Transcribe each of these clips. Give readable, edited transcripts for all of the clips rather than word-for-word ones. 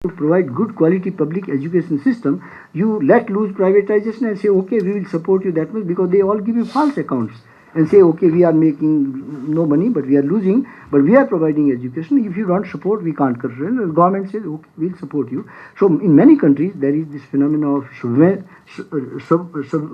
to provide good quality public education system, you let loose privatization and say, okay, we will support you that much, because they all give you false accounts and say, okay, we are making no money, but we are losing, but we are providing education. If you don't support, we can't control. The government says, okay, we'll support you. So in many countries, there is this phenomenon of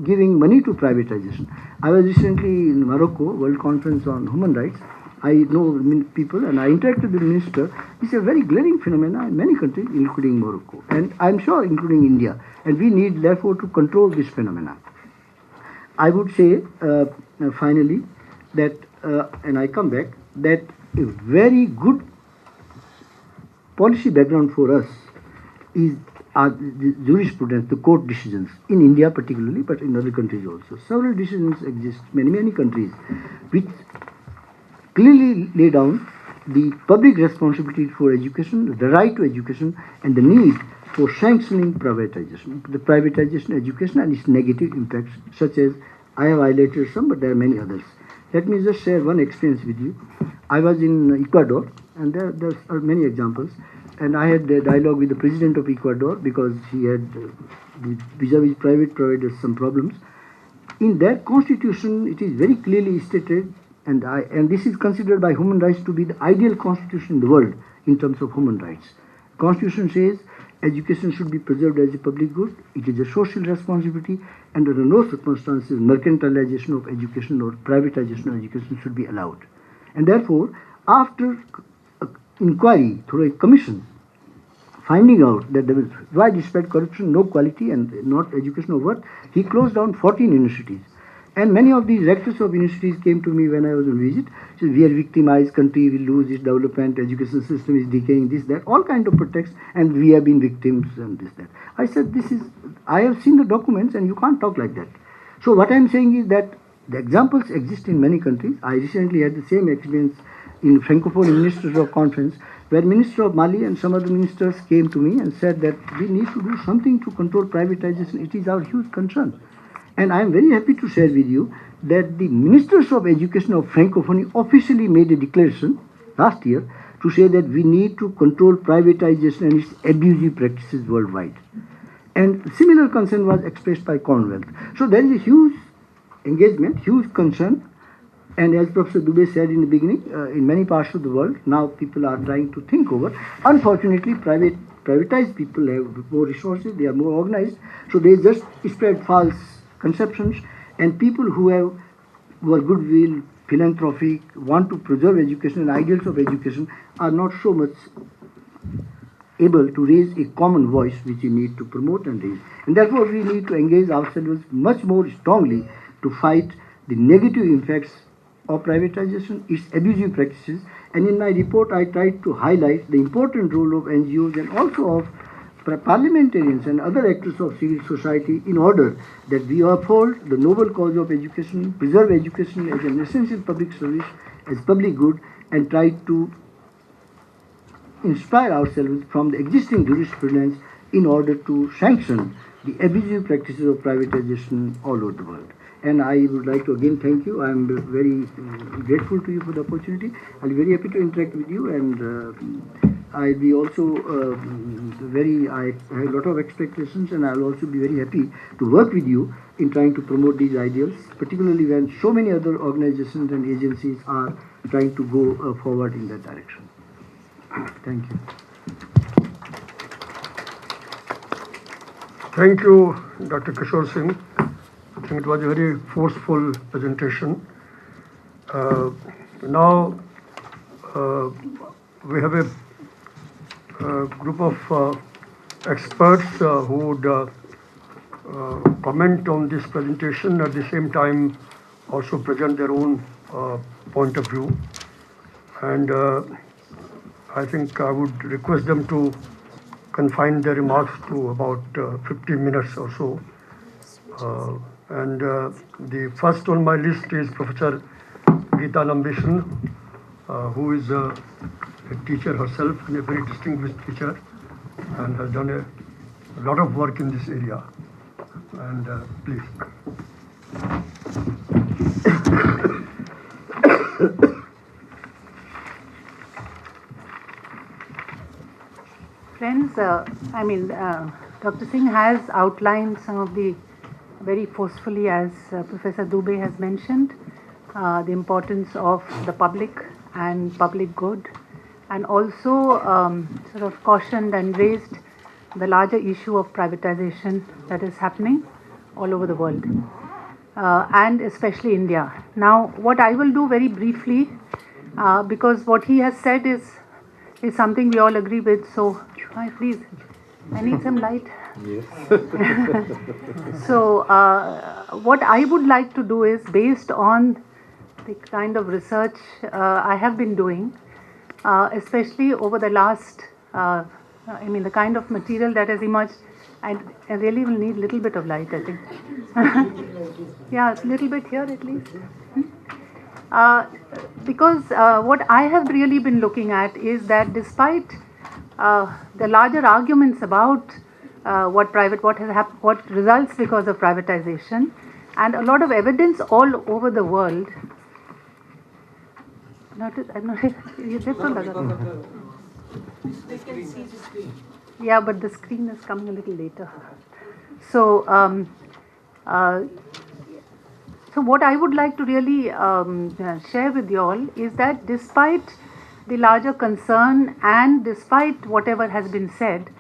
giving money to privatization. I was recently in Morocco, World Conference on Human Rights. I know people and I interacted with the minister. It's a very glaring phenomenon in many countries, including Morocco, and I'm sure including India. And we need, therefore, to control this phenomenon. I would say, finally, that, and I come back, that a very good policy background for us is the jurisprudence, the court decisions, in India particularly, but in other countries also. Several decisions exist, many countries, which clearly lay down the public responsibility for education, the right to education, and the need for sanctioning privatization, the privatization education and its negative impacts, such as I have highlighted some, but there are many others. Let me just share one experience with you. I was in Ecuador, and there are many examples, and I had a dialogue with the president of Ecuador because he had, vis-a-vis private providers, some problems. In their constitution, it is very clearly stated, and this is considered by human rights to be the ideal constitution in the world in terms of human rights. Constitution says education should be preserved as a public good. It is a social responsibility, and under no circumstances mercantilization of education or privatization of education should be allowed. And therefore, after inquiry through a commission, finding out that there was widespread corruption, no quality, and not educational worth, he closed down 14 universities. And many of these rectors of universities came to me when I was on visit. Said, we are victimized, country will lose its development, education system is decaying, this, that, all kind of pretext, and we have been victims and this, that. I said, I have seen the documents and you can't talk like that. So what I'm saying is that the examples exist in many countries. I recently had the same experience in Francophone Ministers of Conference, where Minister of Mali and some other ministers came to me and said that we need to do something to control privatization. It is our huge concern. And I am very happy to share with you that the Ministers of Education of Francophonie officially made a declaration last year to say that we need to control privatization and its abusive practices worldwide. And similar concern was expressed by Commonwealth. So there is a huge engagement, huge concern. And as Professor Dubey said in the beginning, in many parts of the world, now people are trying to think over. Unfortunately, privatized people have more resources, they are more organized, so they just spread false conceptions, and people who are goodwill, philanthropic, want to preserve education and ideals of education are not so much able to raise a common voice which we need to promote and raise. And therefore we need to engage ourselves much more strongly to fight the negative effects of privatization, its abusive practices. And in my report I tried to highlight the important role of NGOs and also of parliamentarians and other actors of civil society in order that we uphold the noble cause of education, preserve education as an essential public service, as public good, and try to inspire ourselves from the existing jurisprudence in order to sanction the abusive practices of privatization all over the world. And I would like to again thank you. I am very grateful to you for the opportunity. I'll be very happy to interact with you, and I'll be also I have a lot of expectations, and I'll also be very happy to work with you in trying to promote these ideals, particularly when so many other organizations and agencies are trying to go forward in that direction. Thank you. Thank you, Dr. Kishore Singh. I think it was a very forceful presentation. Now we have a group of experts who would comment on this presentation, at the same time also present their own point of view. And I think I would request them to confine their remarks to about 15 minutes or so. And the first on my list is Professor Geeta Nambishan, who is a teacher herself and a very distinguished teacher, and has done a lot of work in this area. And please. Friends, Dr. Singh has outlined some of the very forcefully, as Professor Dubey has mentioned, the importance of the public and public good, and also sort of cautioned and raised the larger issue of privatization that is happening all over the world, and especially India. Now, what I will do very briefly, because what he has said is something we all agree with. So, please, I need some light. Yes. So, what I would like to do is, based on the kind of research I have been doing, especially over the last, the kind of material that has emerged, I really will need a little bit of light, I think. Yeah, a little bit here at least. Because what I have really been looking at is that despite the larger arguments about what results because of privatization, and a lot of evidence all over the world. Yeah, but the screen is coming a little later. So, so what I would like to really share with you all is that despite the larger concern and despite whatever has been said,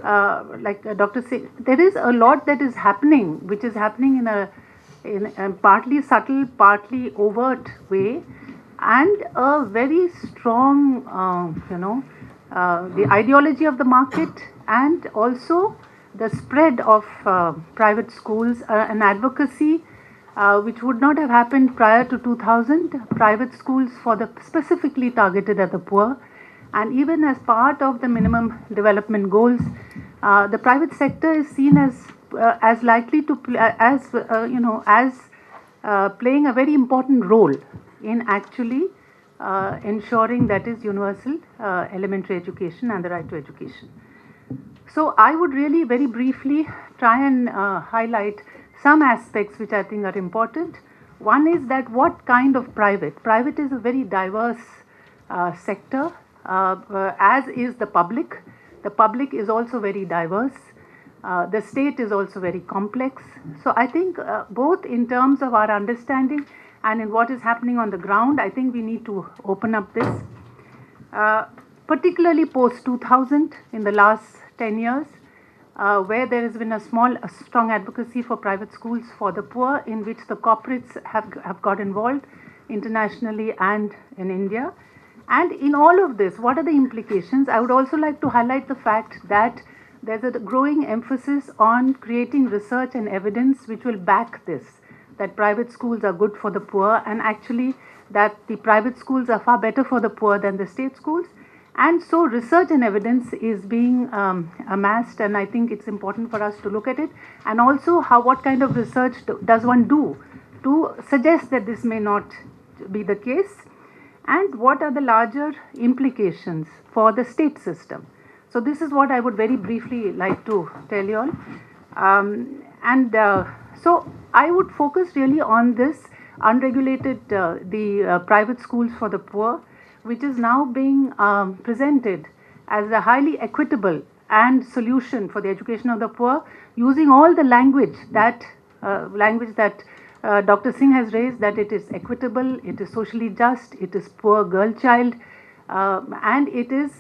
like Dr. Singh, there is a lot that is happening, which is happening in a partly subtle, partly overt way, and a very strong, the ideology of the market, and also the spread of private schools, an advocacy which would not have happened prior to 2000, private schools specifically targeted at the poor, and even as part of the minimum development goals, the private sector is seen as likely to playing a very important role in actually ensuring that is universal elementary education and the right to education. So I would really very briefly try and highlight some aspects which I think are important. One is that what kind of private? Private is a very diverse sector, as is the public. The public is also very diverse. The state is also very complex. So I think both in terms of our understanding and in what is happening on the ground, I think we need to open up this. Particularly post 2000, in the last 10 years, where there has been a strong advocacy for private schools for the poor, in which the corporates have got involved internationally and in India. And in all of this, what are the implications? I would also like to highlight the fact that there's a growing emphasis on creating research and evidence which will back this, that private schools are good for the poor, and actually that the private schools are far better for the poor than the state schools. And so research and evidence is being amassed, and I think it's important for us to look at it, and also what kind of research does one do to suggest that this may not be the case, and what are the larger implications for the state system. So this is what I would very briefly like to tell you all. So I would focus really on this unregulated, the private schools for the poor, which is now being presented as a highly equitable and solution for the education of the poor, using all the language that Dr. Singh has raised, that it is equitable, it is socially just, it is poor girl child, and it is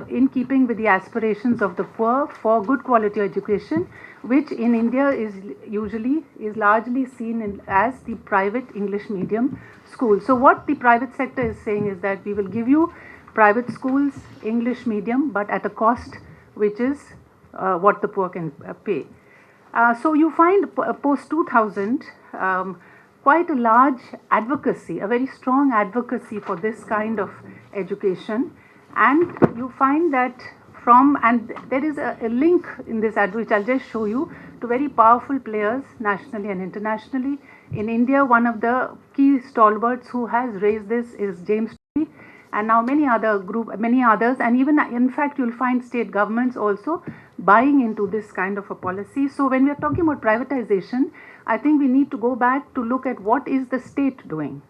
in keeping with the aspirations of the poor for good quality education, which in India is largely seen as the private English medium school. So what the private sector is saying is that we will give you private schools, English medium, but at a cost which is what the poor can pay. So you find post 2000 quite a large advocacy, a very strong advocacy for this kind of education, and you find that and there is a link in this ad which I'll just show you, to very powerful players nationally and internationally. In India, one of the key stalwarts who has raised this is James Toby, and now many others, and even in fact you'll find state governments also buying into this kind of a policy. So when we are talking about privatization, I think we need to go back to look at what is the state doing.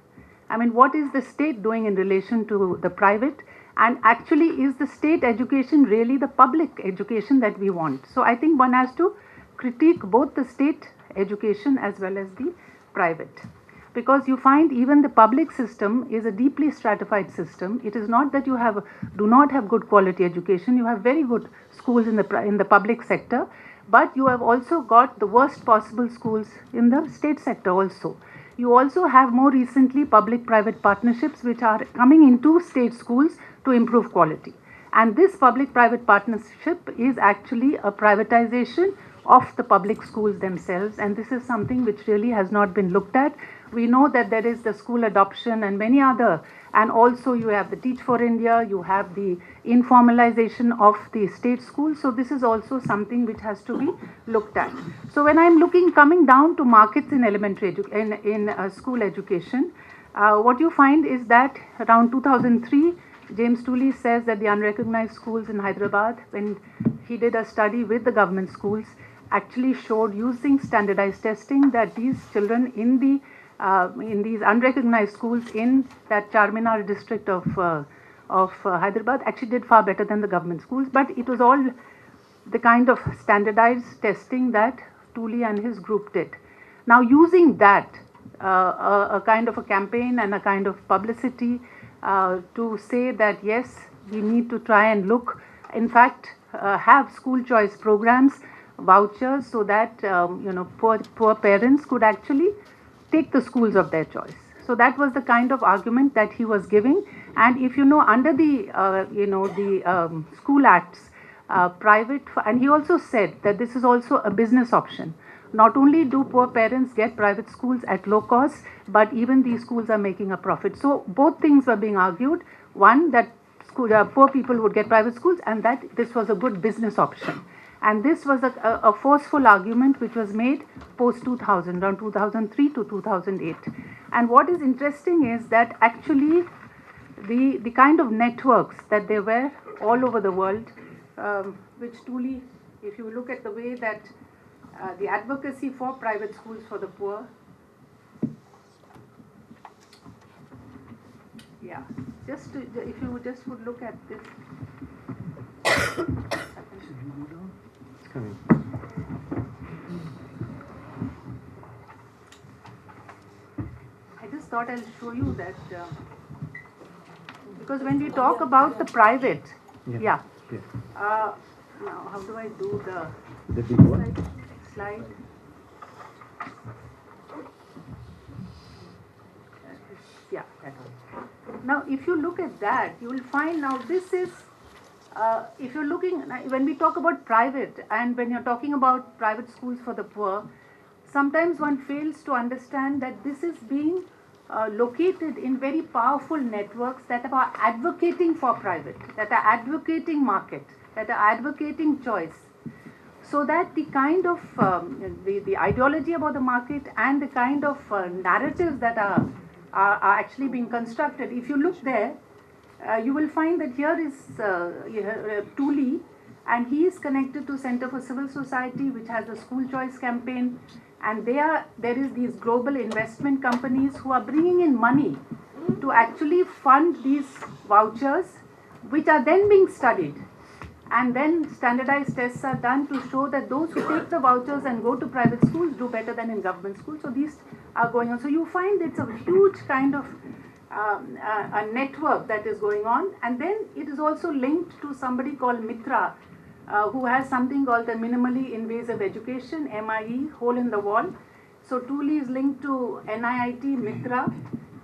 I mean, what is the state doing in relation to the private, And actually, is the state education really the public education that we want? So I think one has to critique both the state education as well as the private. Because you find even the public system is a deeply stratified system. It is not that you do not have good quality education. You have very good schools in the public sector, but you have also got the worst possible schools in the state sector also. You also have more recently public-private partnerships which are coming into state schools to improve quality. And this public-private partnership is actually a privatization of the public schools themselves, and this is something which really has not been looked at. We know that there is the school adoption and many other, and also you have the Teach for India, you have the informalization of the state schools, so this is also something which has to be looked at. So when I'm coming down to markets in school education, what you find is that around 2003, James Tooley says that the unrecognized schools in Hyderabad, when he did a study with the government schools, actually showed using standardized testing that these children in these unrecognized schools in that Charminar district of Hyderabad actually did far better than the government schools. But it was all the kind of standardized testing that Tooley and his group did. Now, using that, a kind of a campaign and a kind of publicity to say that yes, we need to try and look, in fact, have school choice programs, vouchers, so that poor parents could actually take the schools of their choice. So that was the kind of argument that he was giving. And if you know, under the school acts, and he also said that this is also a business option. Not only do poor parents get private schools at low cost, but even these schools are making a profit. So both things were being argued. One, that poor people would get private schools, and that this was a good business option. And this was a forceful argument which was made post-2000, around 2003 to 2008. And what is interesting is that actually the kind of networks that there were all over the world, which Tooley, if you look at the way that the advocacy for private schools for the poor, yeah, if you just would look at this. I just thought I'll show you that because when we talk about the private, now how do I do the big one? slide? Yeah, that one. Now, if you look at that, you will find now this is. If you're looking, when we talk about private and when you're talking about private schools for the poor, sometimes one fails to understand that this is being located in very powerful networks that are advocating for private, that are advocating market, that are advocating choice. So that the kind of the ideology about the market and the kind of narratives that are actually being constructed, if you look there, you will find that here is Tooley, and he is connected to Center for Civil Society, which has a school choice campaign, and there is these global investment companies who are bringing in money to actually fund these vouchers, which are then being studied, and then standardized tests are done to show that those who take the vouchers and go to private schools do better than in government schools. So these are going on. So you find it's a huge kind of a network that is going on, and then it is also linked to somebody called Mitra, who has something called the minimally invasive education, MIE, hole in the wall. So Tooley is linked to NIIT, Mitra,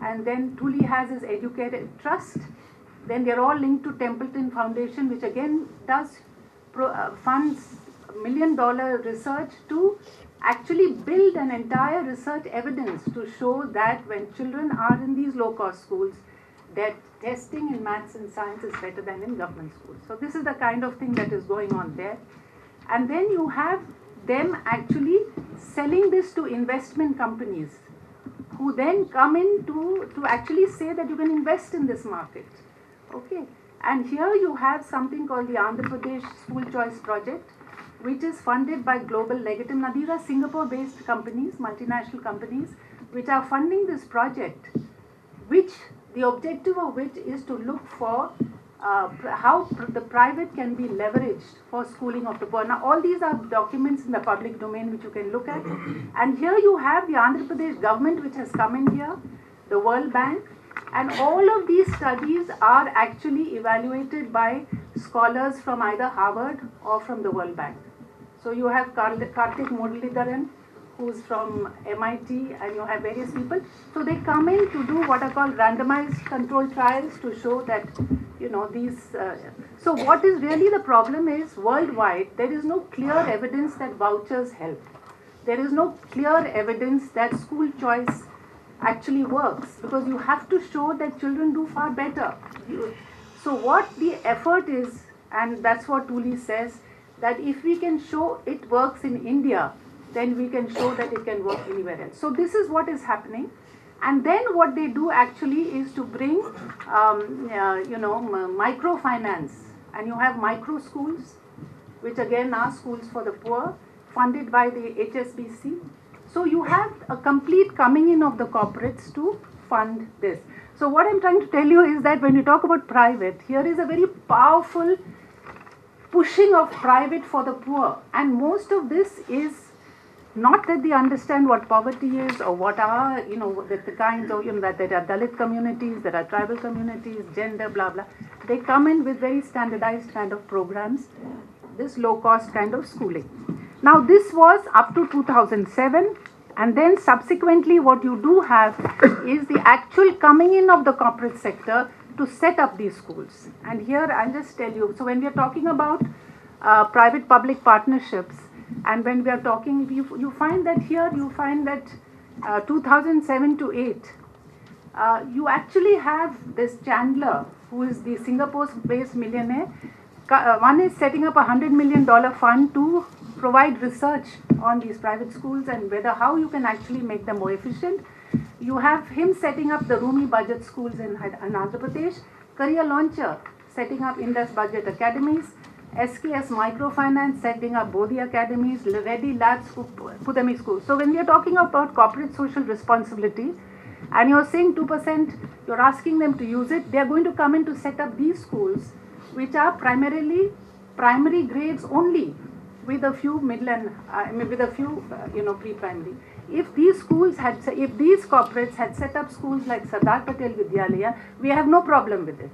and then Tooley has his Educated Trust. Then they're all linked to Templeton Foundation, which again does funds $1 million research to actually build an entire research evidence to show that when children are in these low-cost schools, that testing in maths and science is better than in government schools. So this is the kind of thing that is going on there. And then you have them actually selling this to investment companies who then come in to actually say that you can invest in this market. Okay. And here you have something called the Andhra Pradesh School Choice Project, which is funded by Global Legatum. Now, these are Singapore-based companies, multinational companies, which are funding this project, which the objective of which is to look for the private can be leveraged for schooling of the poor. Now, all these are documents in the public domain which you can look at. And here you have the Andhra Pradesh government which has come in here, the World Bank, and all of these studies are actually evaluated by scholars from either Harvard or from the World Bank. So you have Karthik Muralidharan, who's from MIT, and you have various people. So they come in to do what are called randomized control trials to show that, these. So what is really the problem is worldwide, there is no clear evidence that vouchers help. There is no clear evidence that school choice actually works, because you have to show that children do far better. So what the effort is, and that's what Tuli says, that if we can show it works in India, then we can show that it can work anywhere else. So this is what is happening. And then what they do actually is to bring, microfinance. And you have micro schools, which again are schools for the poor, funded by the HSBC. So you have a complete coming in of the corporates to fund this. So what I'm trying to tell you is that when you talk about private, here is a very powerful pushing of private for the poor. And most of this is not that they understand what poverty is or what are, the kinds of, that there are Dalit communities, there are tribal communities, gender, blah, blah. They come in with very standardized kind of programs, this low cost kind of schooling. Now this was up to 2007, and then subsequently what you do have is the actual coming in of the corporate sector to set up these schools. And here I'll just tell you, so when we are talking about private-public partnerships, and when we are talking, you find that here, 2007 to 8, you actually have this Chandler, who is the Singapore-based millionaire. One is setting up $100 million fund to provide research on these private schools and how you can actually make them more efficient. You have him setting up the Rumi budget schools in Andhra Pradesh, Career Launcher setting up Indus Budget Academies, SKS Microfinance setting up Bodhi Academies, Reddy Labs, Pudami Schools. So when we are talking about corporate social responsibility, and you're saying 2%, you're asking them to use it, they are going to come in to set up these schools, which are primarily primary grades only, with a few middle and pre-primary. If these corporates had set up schools like Sardar Patel Vidyalaya, we have no problem with it.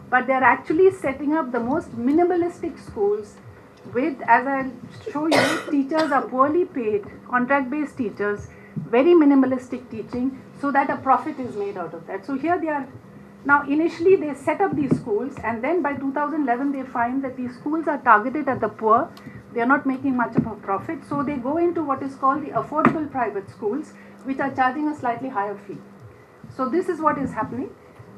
But they are actually setting up the most minimalistic schools with, as I'll show you, teachers are poorly paid, contract-based teachers, very minimalistic teaching, so that a profit is made out of that. So here they are. Now initially they set up these schools, and then by 2011 they find that these schools are targeted at the poor. They are not making much of a profit, so they go into what is called the affordable private schools, which are charging a slightly higher fee. So this is what is happening,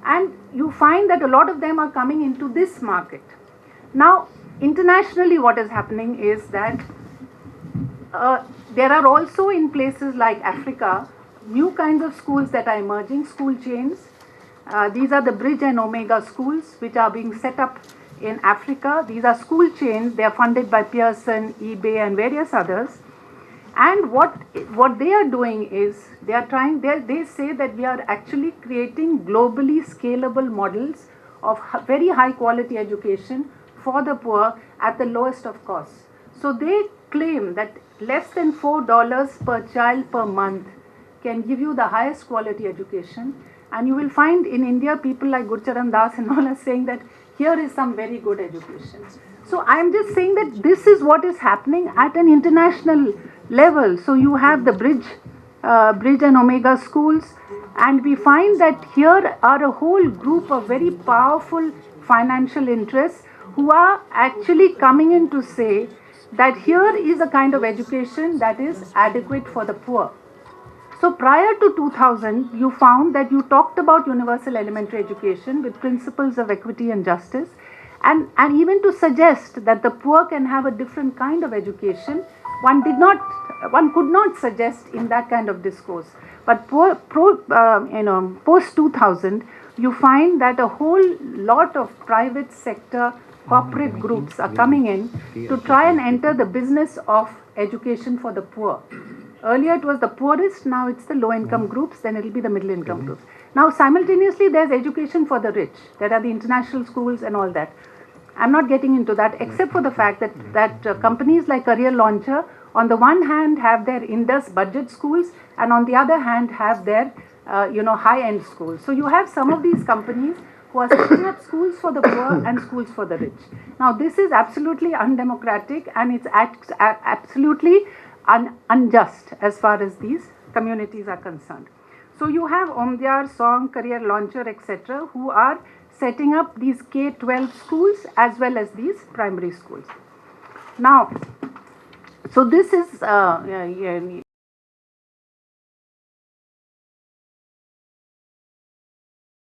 and you find that a lot of them are coming into this market. Now internationally what is happening is that there are also in places like Africa new kinds of schools that are emerging, school chains. These are the Bridge and Omega schools which are being set up in Africa. These are school chains. They are funded by Pearson, eBay and various others. And what they are doing is they say that we are actually creating globally scalable models of very high quality education for the poor at the lowest of costs. So they claim that less than $4 per child per month can give you the highest quality education. And you will find in India people like Gurcharan Das and all are saying that here is some very good education. So I am just saying that this is what is happening at an international level. So you have the Bridge and Omega schools, and we find that here are a whole group of very powerful financial interests who are actually coming in to say that here is a kind of education that is adequate for the poor. So prior to 2000, you found that you talked about universal elementary education with principles of equity and justice, and even to suggest that the poor can have a different kind of education, one could not suggest in that kind of discourse. But post 2000, you find that a whole lot of private sector corporate groups are coming in to try and enter the business of education for the poor. Earlier it was the poorest, now it's the low income groups, then it will be the middle income groups. Now, simultaneously, there's education for the rich. There are the international schools and all that. I'm not getting into that, except for the fact that companies like Career Launcher, on the one hand, have their Indus budget schools, and on the other hand, have their high-end schools. So you have some of these companies who are setting up schools for the poor and schools for the rich. Now, this is absolutely undemocratic, and it's absolutely unjust as far as these communities are concerned. So you have Omdyar, Song, Career Launcher, etc., who are setting up these K-12 schools as well as these primary schools. Now, so this is